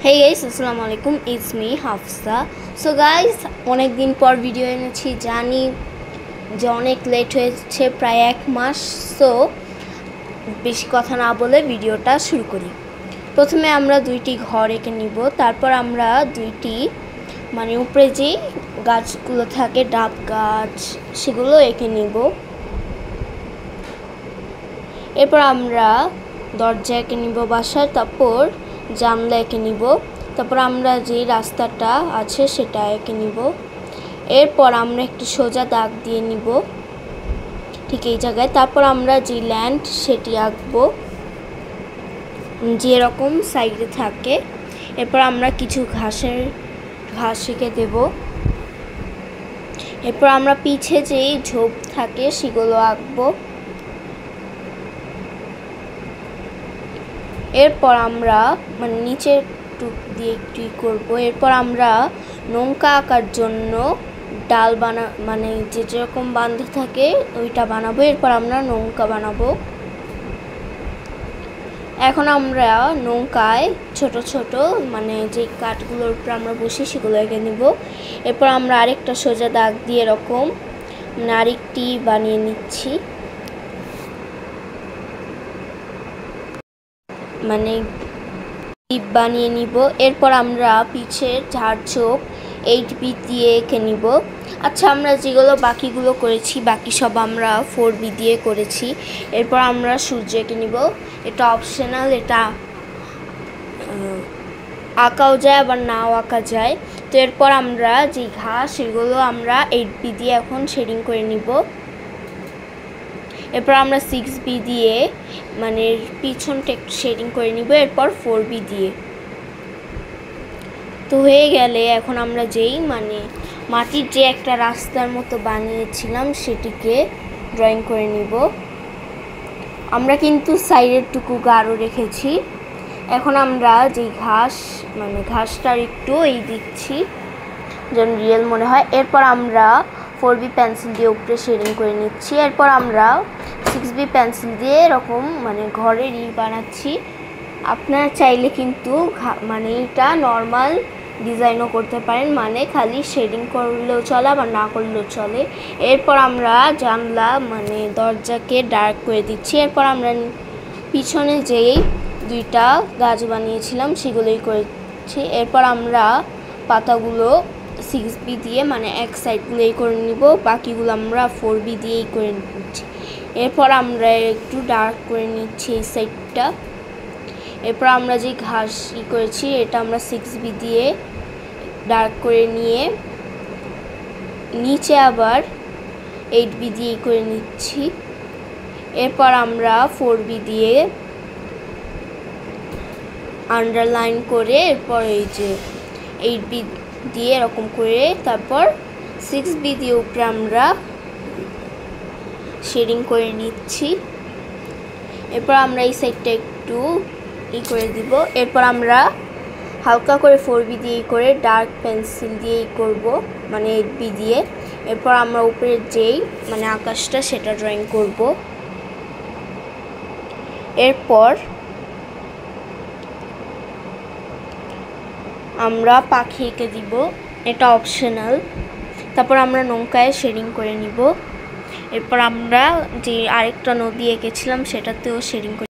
Hey guys, আসসালামু আলাইকুম, it's me Hafsa. So guys, অনেক দিন পর ভিডিও এনেছি, জানি যে অনেক লেট হয়েছে, প্রায় 1 মাস। সো বেশি কথা না বলে ভিডিওটা শুরু করি। প্রথমে আমরা দুইটি ঘর এঁকে নিব, তারপর আমরা দুইটি উপরে যে গাছগুলো থাকে ডাব গাছ সেগুলো এঁকে নিব। এরপর আমরা দরজা এঁকে নিব বাসার, তারপর জানলা এঁকে নিব, তারপর আমরা যে রাস্তাটা আছে সেটা এঁকে নিব। এরপর আমরা একটি সোজা দাগ দিয়ে নিব ঠিক এই জায়গায়। তারপর আমরা যে ল্যান্ড সেটি আঁকবো যেরকম সাইডে থাকে। এরপর আমরা কিছু ঘাস এঁকে দেব। এরপর আমরা পিছে যে ঝোপ থাকে সেগুলো আঁকবো। এরপর আমরা নিচের টুক দিয়ে একটু করবো। এরপর আমরা নৌকা আঁকার জন্য ডাল যেরকম বাঁধা থাকে ওইটা বানাবো। এরপর আমরা নৌকা বানাবো। এখন আমরা নৌকায় ছোট ছোট যে কাঠগুলোর উপর আমরা বসি সেগুলো এঁকে নিব। এরপর আমরা আরেকটা সোজা দাগ দিয়ে এরকম আরেকটি বানিয়ে নিচ্ছি, টিপ বানিয়ে নিব। এরপর আমরা পিছের ঝাড়-ঝোপ 8B দিয়ে এঁকে নিব। আচ্ছা, আমরা যেগুলো বাকিগুলো করেছি বাকি সব আমরা 4B দিয়ে করেছি। এরপর আমরা সূর্য এঁকে নিব। এটা অপশনাল, এটা আঁকাও যায় আবার নাও আঁকা যায়। তো এরপর আমরা যে ঘাস সেগুলো আমরা 8B দিয়ে এখন শেডিং করে নিব। এরপর আমরা 6B দিয়ে পিছনটা একটু শেডিং করে নিব। এরপর 4B দিয়ে তো হয়ে গেলে এখন আমরা যেই মাটির যে একটা রাস্তার মতো বানিয়েছিলাম সেটিকে ড্রয়িং করে নিব। আমরা কিন্তু সাইডের টুকু গাঢ় রেখেছি। এখন আমরা যে ঘাসটার একটু দিচ্ছি যেন রিয়েল মনে হয়। এরপর আমরা 4B পেন্সিল দিয়ে উপরে শেডিং করে নিচ্ছি। এরপর আমরা 6B পেন্সিল দিয়ে এরকম ঘরের বানাচ্ছি। আপনারা চাইলে কিন্তু এটা নর্মাল ডিজাইনও করতে পারেন, খালি শেডিং করলেও চলে আবার না করলেও চলে। এরপর আমরা জানলা দরজাকে ডার্ক করে দিচ্ছি। এরপর আমরা পিছনে যেই দুইটা গাছ বানিয়েছিলাম সেগুলোই করেছি। এরপর আমরা পাতাগুলো 6B দিয়ে এক সাইডগুলোই করে নিব, বাকিগুলো আমরা 4B দিয়েই করে নিচ্ছি। এরপর আমরা একটু ডার্ক করে নিচ্ছি এই সাইডটা। এরপর আমরা যে ঘাস করেছি এটা আমরা 6B দিয়ে ডার্ক করে নিয়ে নিচে আবার 8B দিয়ে করে নিচ্ছি। এরপর আমরা 4B দিয়ে আন্ডারলাইন করে এরপর এই যে 8B দিয়ে এরকম করে তারপর 6B দিয়ে উপরে আমরা শেডিং করে নিচ্ছি। এরপর আমরা এই সাইডটা একটু করে দিব। এরপর আমরা হালকা করে 4B দিয়ে করে ডার্ক পেন্সিল দিয়ে করব 8B দিয়ে। এরপর আমরা উপরের যেই আকাশটা সেটা ড্রয়িং করব। এরপর আমরা পাখি এঁকে দিব, এটা অপশনাল। তারপর আমরা নৌকায় শেডিং করে নিব। এরপর আমরা যে আরেকটা নদী এঁকেছিলাম সেটাতেও শেডিং